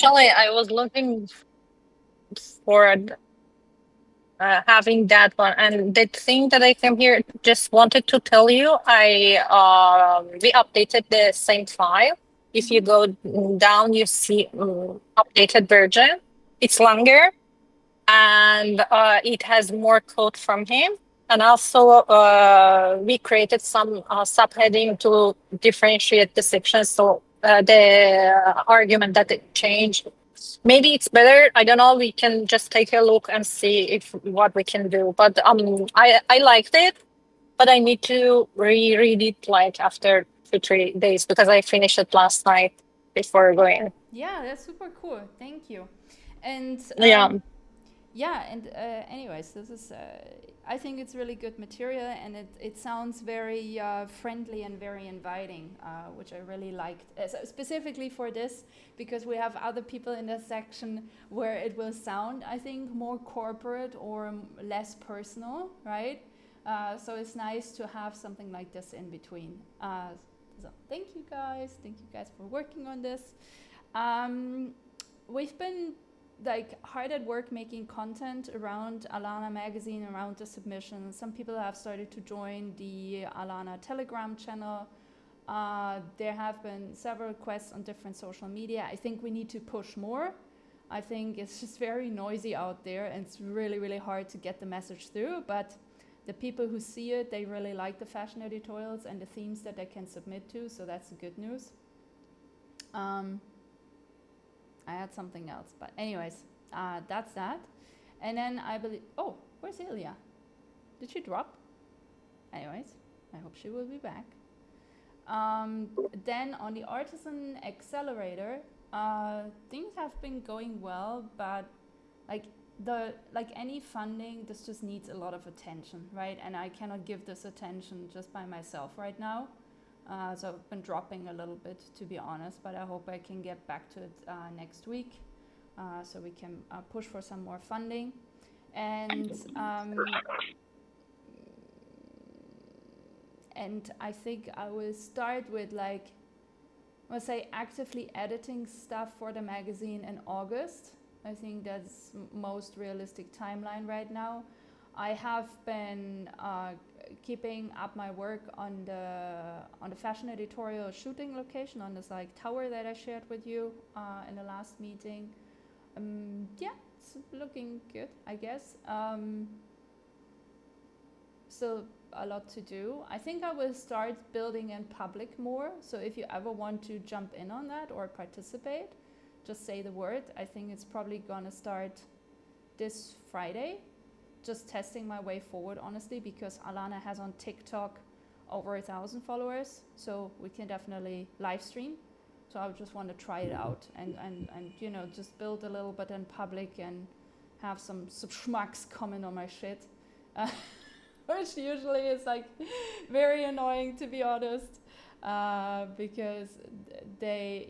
Actually, I was looking for having that one, and the thing that I came here just wanted to tell you, I we updated the same file. If you go down, you see updated version. It's longer and it has more code from him. And also, we created some subheading to differentiate the sections. So the argument that it changed, maybe it's better. I don't know. We can just take a look and see if what we can do. But I liked it, but I need to reread it like after 2 3 days because I finished it last night before going. Yeah, that's super cool. Thank you. And Yeah. yeah, and anyways, this is I think it's really good material, and it sounds very friendly and very inviting, which I really liked, specifically for this, because we have other people in this section where it will sound, I think, more corporate or less personal, right? So it's nice to have something like this in between. So thank you guys for working on this. um, we've been like hard at work making content around ALANAmagazine, around the submission. Some people have started to join the Alana Telegram channel. There have been several requests on different social media. I think we need to push more. I think it's just very noisy out there, and it's really, really hard to get the message through. But the people who see it, they really like the fashion editorials and the themes that they can submit to. So that's the good news. Um, I had something else, but anyways, that's that. And then I believe. Oh, where's Ilya? Did she drop? Anyways, I hope she will be back. Um, then on the Artisan Accelerator, things have been going well, but like like any funding, this just needs a lot of attention, right? And I cannot give this attention just by myself right now. So I've been dropping a little bit, to be honest, but I hope I can get back to it next week, so we can push for some more funding. And I think I will start with like, let's say, actively editing stuff for the magazine in August. I think that's most realistic timeline right now. I have been keeping up my work on the fashion editorial shooting location, on this like tower that I shared with you in the last meeting. Yeah, it's looking good, I guess. Still a lot to do. I think I will start building in public more. So if you ever want to jump in on that or participate, just say the word. I think it's probably gonna start this Friday. Just testing my way forward, honestly, because Alana has on TikTok over 1,000 followers, so we can definitely live stream. So I just want to try it out and just build a little bit in public and have some schmucks comment on my shit. Uh, which usually is like very annoying, to be honest, because they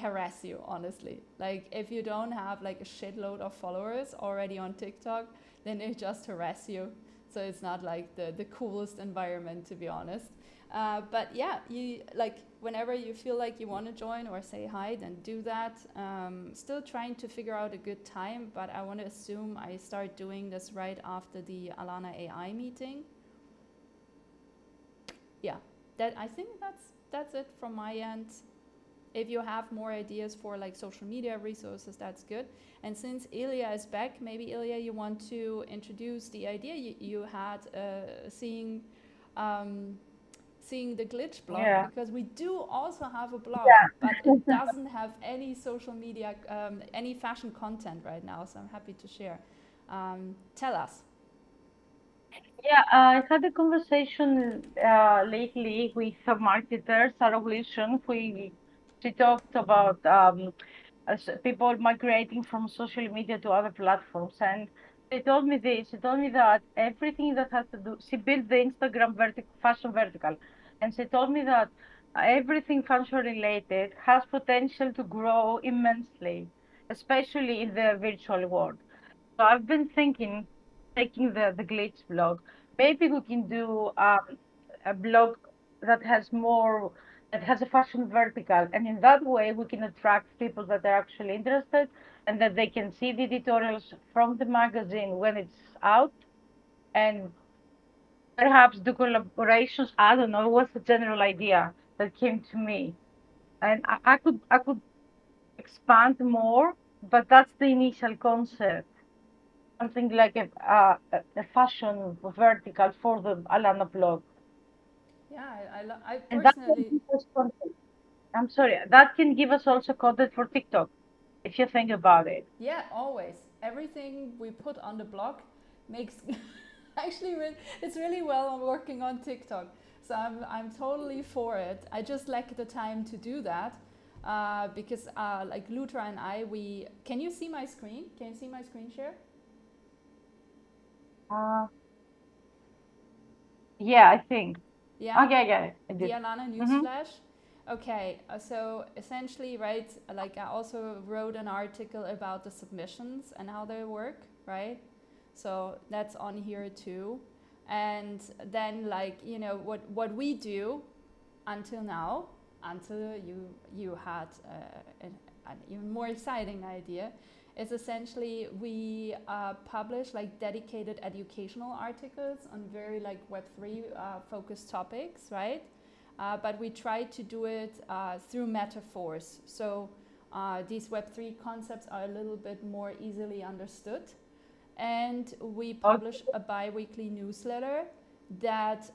harass you, honestly. Like if you don't have like a shitload of followers already on TikTok, then they just harass you. So it's not like the coolest environment, to be honest. But yeah, you like whenever you feel like you want to join or say hi, then do that. Still trying to figure out a good time, but I want to assume I start doing this right after the Alana AI meeting. Yeah, that I think that's it from my end. If you have more ideas for like social media resources, that's good. And since Ilya is back, maybe Ilya, you want to introduce the idea you had, um, seeing the glitch blog, Yeah, because we do also have a blog, but yeah, it doesn't have any social media, any fashion content right now. So I'm happy to share. Tell us. yeah. I had a conversation lately with a marketer, Sarah Wilson. She talked about people migrating from social media to other platforms, and she told me this. She told me that everything that has to do. She built the Instagram fashion vertical, and she told me that everything fashion related has potential to grow immensely, especially in the virtual world. So I've been thinking, taking the glitch blog, maybe we can do a blog that has more that has a fashion vertical, and in that way we can attract people that are actually interested and that they can see the editorials from the magazine when it's out, and perhaps the collaborations. I don't know, what's the general idea that came to me, and I could expand more, but that's the initial concept. Something like a fashion vertical for the Alana blog, Yeah, I and that can personally, give us content. I'm sorry, that can give us also content for TikTok, if you think about it. yeah, always. Everything we put on the blog makes actually it's really well on working on TikTok. So I'm totally for it. I just lack the time to do that. Because like Lutra and I, we can you see my screen? Can you see my screen share? Uh, yeah, I think. Yeah, Okay, yeah, I the did. Alana Mm-hmm. newsflash. Okay, so essentially, right, like I also wrote an article about the submissions and how they work, right? So that's on here too. And then, like, what we do until now, until you had an even more exciting idea, is essentially we publish like dedicated educational articles on very like Web3 focused topics, right? But we try to do it through metaphors. So these Web3 concepts are a little bit more easily understood, and we Okay. publish a bi-weekly newsletter that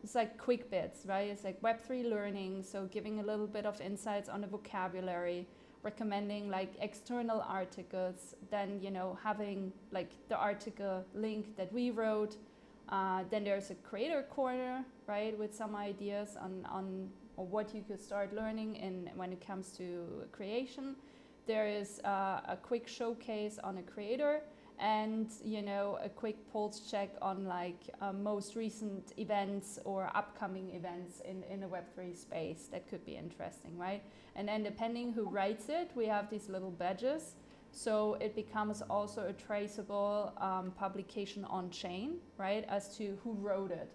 it's like quick bits, right? It's like Web3 learning, so giving a little bit of insights on the vocabulary, recommending like external articles, then having like the article link that we wrote. Then there's a creator corner, right, with some ideas on what you could start learning in when it comes to creation. There is a quick showcase on a creator, and a quick pulse check on like most recent events or upcoming events in the Web3 space that could be interesting, right? And then depending who writes it, we have these little badges, so it becomes also a traceable publication on chain, right, as to who wrote it.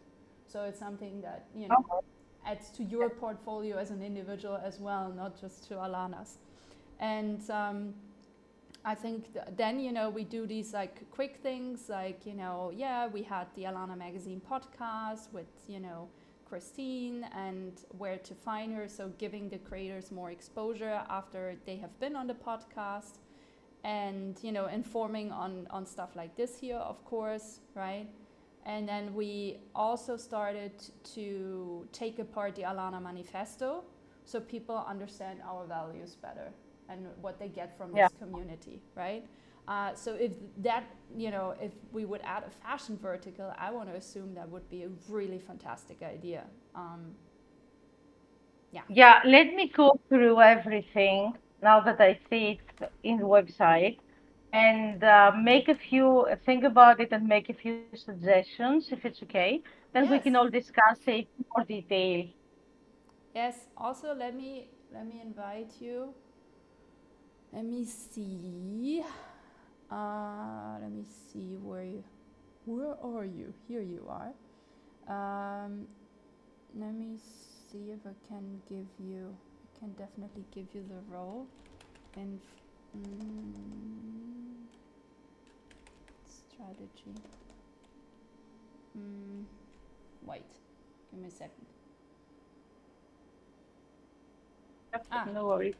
So it's something that adds to your portfolio as an individual as well, not just to Alana's. And I think then we do these like quick things like yeah, we had the ALANAmagazine podcast with Christine and where to find her, so giving the creators more exposure after they have been on the podcast, and informing on stuff like this here, of course, right? And then we also started to take apart the Alana manifesto so people understand our values better and what they get from Yeah. this community, right? So if that, if we would add a fashion vertical, I want to assume that would be a really fantastic idea. Yeah. Yeah, let me go through everything now that I see it in the website, and make a few, think about it and make a few suggestions if it's okay. Then we can Yes. all discuss it in more detail. Yes. Also, let me invite you. Let me see. Let me see where are you? Here you are. Um, Let me see if I can give you. I can definitely give you the role in strategy. Wait, give me a second. Ah, No worries.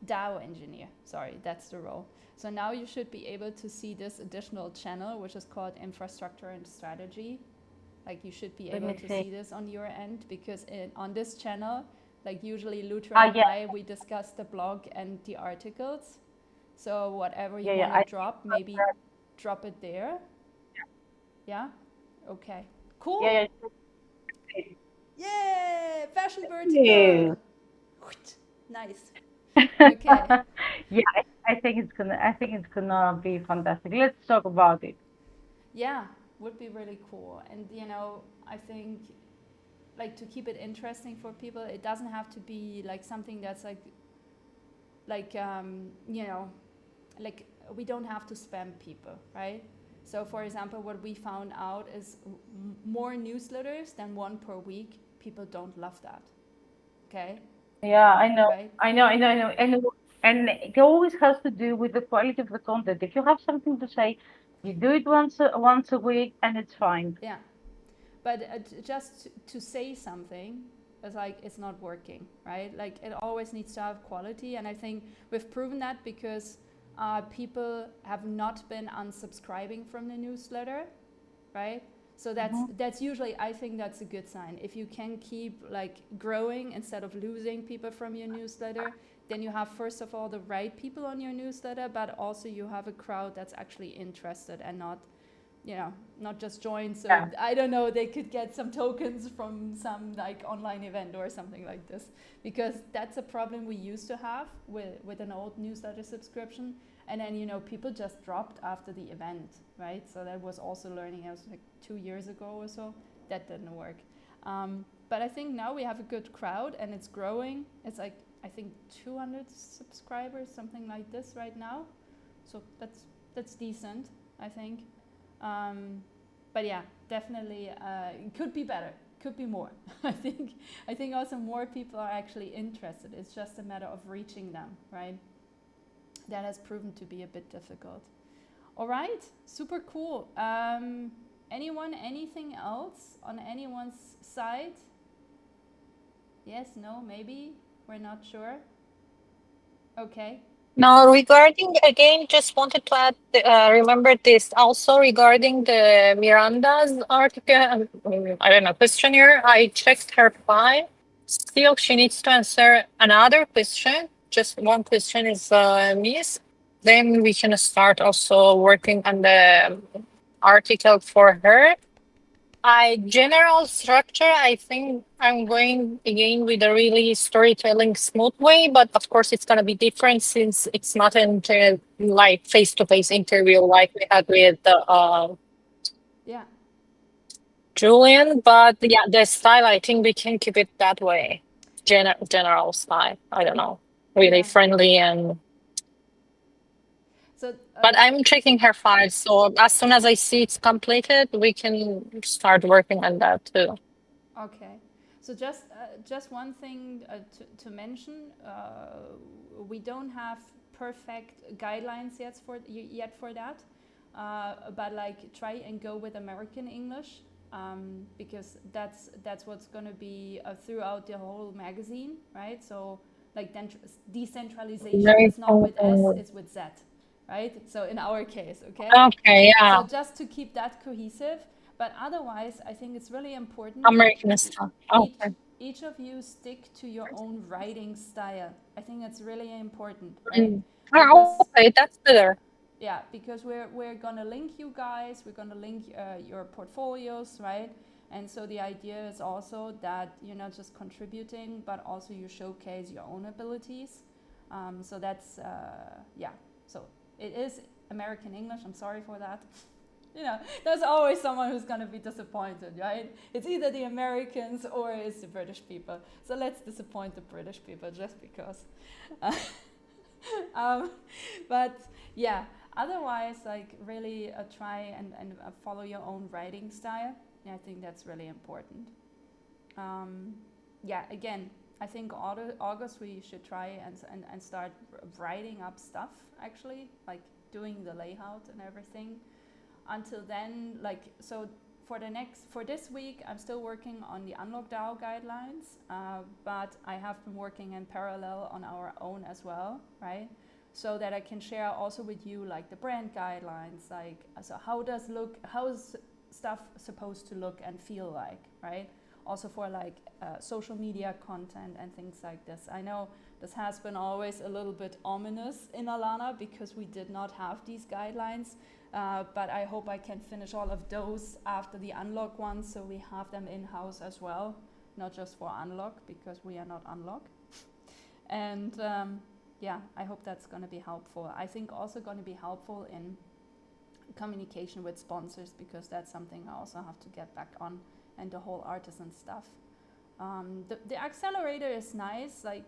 DAO engineer. Sorry, that's the role. So now you should be able to see this additional channel, which is called infrastructure and strategy. Like you should be Let able me to see. see this on your end, because on this channel, like usually Lutra Ah, and yeah, I, we discuss the blog and the articles. So whatever you yeah, yeah. want to I drop, maybe drop it there. Yeah. Okay. yeah, Cool. yeah. Great. Yeah. Fashion Yeah. vertical. Nice. Okay. Yeah, I think it's gonna be fantastic. Let's talk about it. Yeah. Would be really cool. And I think like to keep it interesting for people, it doesn't have to be like something that's like like we don't have to spam people, right? So for example, what we found out is more newsletters than one per week, people don't love that. Okay, Yeah, I know, right? I know, I know, I know, and it always has to do with the quality of the content. If you have something to say, you do it once a week, and it's fine. Yeah, but just to say something is like it's not working, right? Like it always needs to have quality, and I think we've proven that because people have not been unsubscribing from the newsletter, right? So Hmm. that's usually, I think that's a good sign. If you can keep like growing instead of losing people from your newsletter, then you have first of all the right people on your newsletter, but also you have a crowd that's actually interested and not, you know, not just join. So Yeah, I don't know, they could get some tokens from some like online event or something like this, because that's a problem we used to have with an old newsletter subscription. And then, you know, people just dropped after the event, right? So that was also learning. I was like 2 years ago or so. That didn't work. But I think now we have a good crowd and it's growing. It's like, I think 200 subscribers, something like this right now. So that's decent, I think. Um, but yeah, definitely it could be better, could be more. I think also more people are actually interested. It's just a matter of reaching them, right? That has proven to be a bit difficult. All right, super cool. Anyone, anything else on anyone's side? Yes, no, maybe? We're not sure. Okay. Now, regarding again, just wanted to add, remember this also regarding the Miranda's article, I don't know, questionnaire. I checked her file. Still, she needs to answer another question. Just one question is missed. Then we can start also working on the article for her. I general structure, I think I'm going again with a really storytelling smooth way, but of course it's gonna be different since it's not like face-to-face interview like we had with Yeah. Julian. But yeah, the style I think we can keep it that way. General style. I don't know, really Yeah. friendly and. So But I'm checking her files, so as soon as I see it's completed, we can start working on that too. okay. So just one thing to mention, we don't have perfect guidelines yet for that, but like try and go with American English, because that's what's going to be throughout the whole magazine, right? So like decentralization Very is not with S, cool. it's with Z, right? So in our case, okay. Okay, So yeah. just to keep that cohesive, but otherwise, I think it's really important that American e- stuff. each Okay. each of you stick to your own writing style. I think that's really important, right? Mm. Oh, Because okay, that's better. yeah, because we're gonna link you guys, we're gonna link your portfolios, right? And so the idea is also that you're not just contributing, but also you showcase your own abilities. So that's yeah. So it is American English. I'm sorry for that. You know, there's always someone who's gonna be disappointed, right? It's either the Americans or it's the British people. So let's disappoint the British people just because. um, but yeah, otherwise, like really try and follow your own writing style. Yeah, I think that's really important. Um, yeah, again, I think August we should try and start writing up stuff actually, like doing the layout and everything. Until then, like, so for this week, I'm still working on the Unlock DAO guidelines, but I have been working in parallel on our own as well, right? So that I can share also with you like the brand guidelines, like so how is stuff supposed to look and feel like, right? Also for like social media content and things like this. I know this has been always a little bit ominous in Alana because we did not have these guidelines. But I hope I can finish all of those after the unlock ones, so we have them in house as well, not just for unlock because we are not unlock. And yeah, I hope that's going to be helpful. I think also going to be helpful in communication with sponsors because that's something I also have to get back on, and the whole artisan stuff. The accelerator is nice, like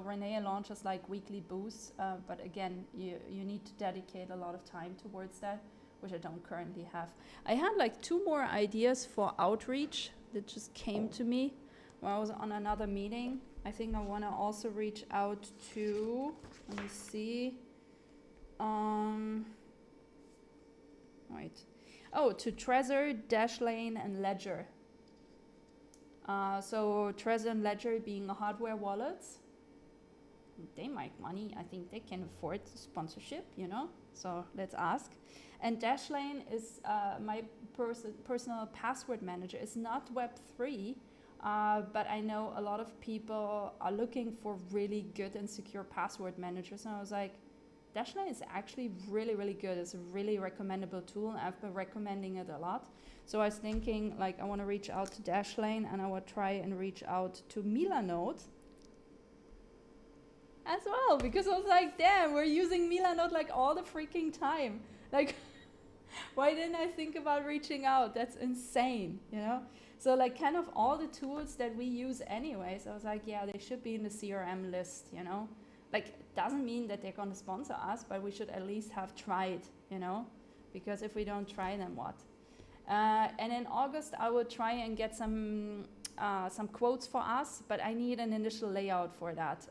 Renee launches like weekly boosts, but again, you need to dedicate a lot of time towards that, which I don't currently have. I had like two more ideas for outreach that just came to me while I was on another meeting. I think I want to also reach out to, let me see, wait. Oh, to Trezor, Dashlane, and Ledger. So Trezor and Ledger being hardware wallets, they make money. I think they can afford sponsorship, you know. So let's ask. And Dashlane is my personal password manager. It's not Web3, but I know a lot of people are looking for really good and secure password managers. And I was like, Dashlane is actually really, really good. It's a really recommendable tool. I've been recommending it a lot. So I was thinking, like, I want to reach out to Dashlane, and I will try and reach out to Milanote as well, because I was like, damn, we're using Milanote like all the freaking time. Like, why didn't I think about reaching out? That's insane, you know? So like kind of all the tools that we use anyways, I was like, yeah, they should be in the CRM list, you know? Like, doesn't mean that they're gonna sponsor us, but we should at least have tried, you know? Because if we don't try, then what? And in August, I will try and get some quotes for us, but I need an initial layout for that.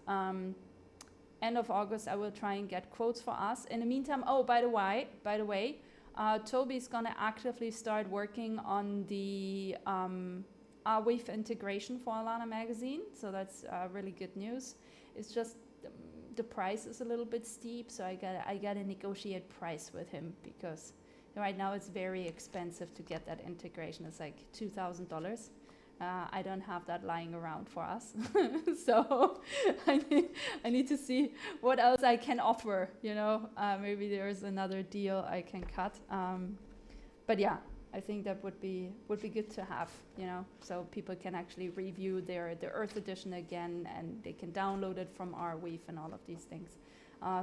End of August, I will try and get quotes for us. In the meantime, oh, by the way, Toby's gonna actively start working on the Arweave integration for ALANAmagazine, so that's really good news. It's just the price is a little bit steep, so I gotta negotiate price with him, because right now it's very expensive to get that integration. It's like $2,000. I don't have that lying around for us. So I need to see what else I can offer, you know. Maybe there's another deal I can cut. But yeah, I think that would be good to have, you know, so people can actually review the Earth edition again, and they can download it from Arweave and all of these things.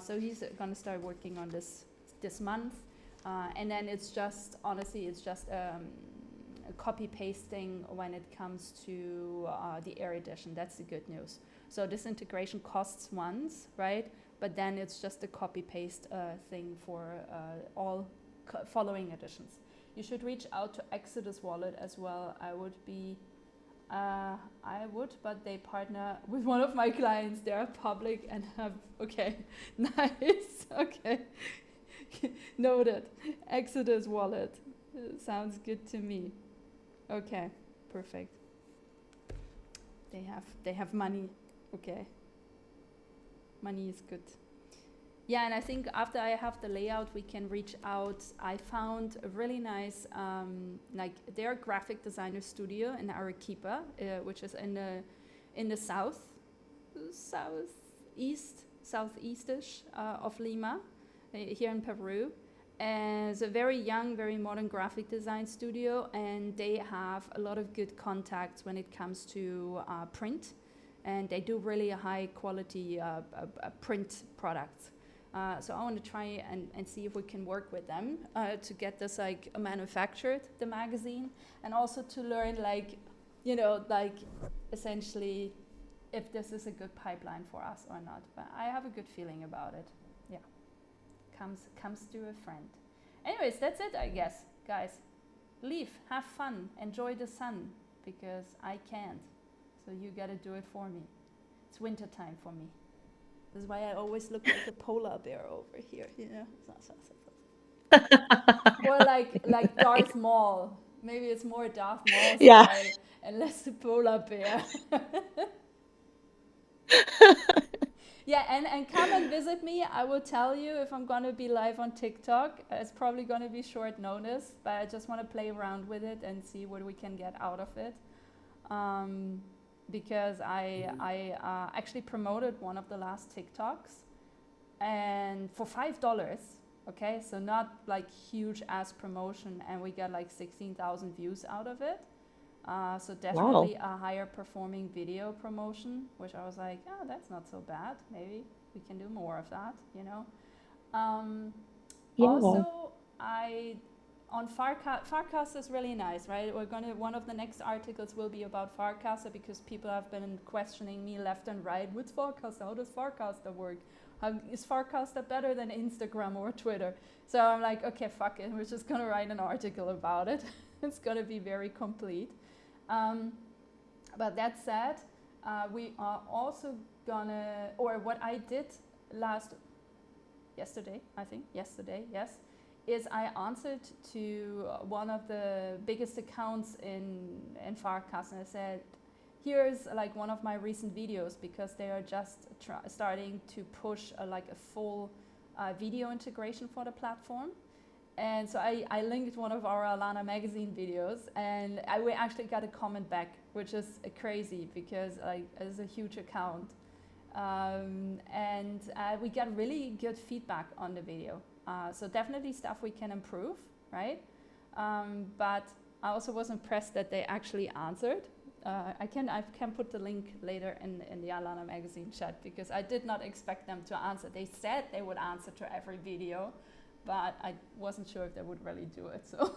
So he's gonna start working on this month, and then it's just copy pasting when it comes to the Air edition. That's the good news. So this integration costs once, right? But then it's just a copy paste thing for all following editions. You should reach out to Exodus Wallet as well. I would, but they partner with one of my clients. They are public and have, okay, nice, okay. Noted. Exodus Wallet. Sounds good to me. Okay, perfect. They have money. Okay. Money is good. Yeah, and I think after I have the layout, we can reach out. I found a really nice, like their graphic designer studio in Arequipa, which is in the southeastish of Lima, here in Peru. And it's a very young, very modern graphic design studio, and they have a lot of good contacts when it comes to print, and they do really high quality print products. So I want to try and see if we can work with them to get this like manufactured, the magazine, and also to learn like, you know, like essentially if this is a good pipeline for us or not. But I have a good feeling about it. Yeah. Comes to a friend. Anyways, that's it, I guess, guys. Leave, have fun, enjoy the sun, because I can't. So you gotta do it for me. It's winter time for me. This is why I always look like a polar bear over here, you know. Or like Darth Maul. Maybe it's more Darth Maul Yeah. style and less the polar bear. Yeah, and come and visit me. I will tell you if I'm going to be live on TikTok. It's probably going to be short notice, but I just want to play around with it and see what we can get out of it. Because I actually promoted one of the last TikToks, and for $5, okay? So not like huge ass promotion, and we got like 16,000 views out of it. So definitely a higher performing video promotion, which I was like, oh, that's not so bad. Maybe we can do more of that, you know. Yeah. Also, on Farcaster is really nice, right? One of the next articles will be about Farcaster, because people have been questioning me left and right. What's Farcaster? How does Farcaster work? Is Farcaster better than Instagram or Twitter? So I'm like, okay, fuck it. We're just gonna write an article about it. It's gonna be very complete. But that said, We are also gonna, or what I did yesterday, I think, yesterday, yes, is I answered to one of the biggest accounts in Farkas, and I said, here's like one of my recent videos, because they are just starting to push like a full video integration for the platform. And so I linked one of our ALANAmagazine videos, and we actually got a comment back, which is crazy because like it's a huge account, and we got really good feedback on the video. So definitely stuff we can improve, right? But I also was impressed that they actually answered. I can put the link later in the ALANAmagazine chat, because I did not expect them to answer. They said they would answer to every video, but I wasn't sure if they would really do it. So,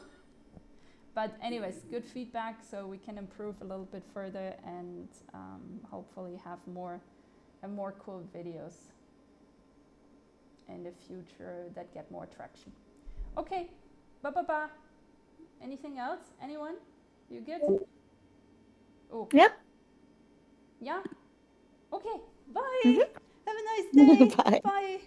but anyways, good feedback, so we can improve a little bit further, and hopefully have more cool videos in the future that get more traction. Okay, ba. Anything else? Anyone? You good? Oh. Yep. Yeah. Okay. Bye. Have a nice day. Bye. Bye.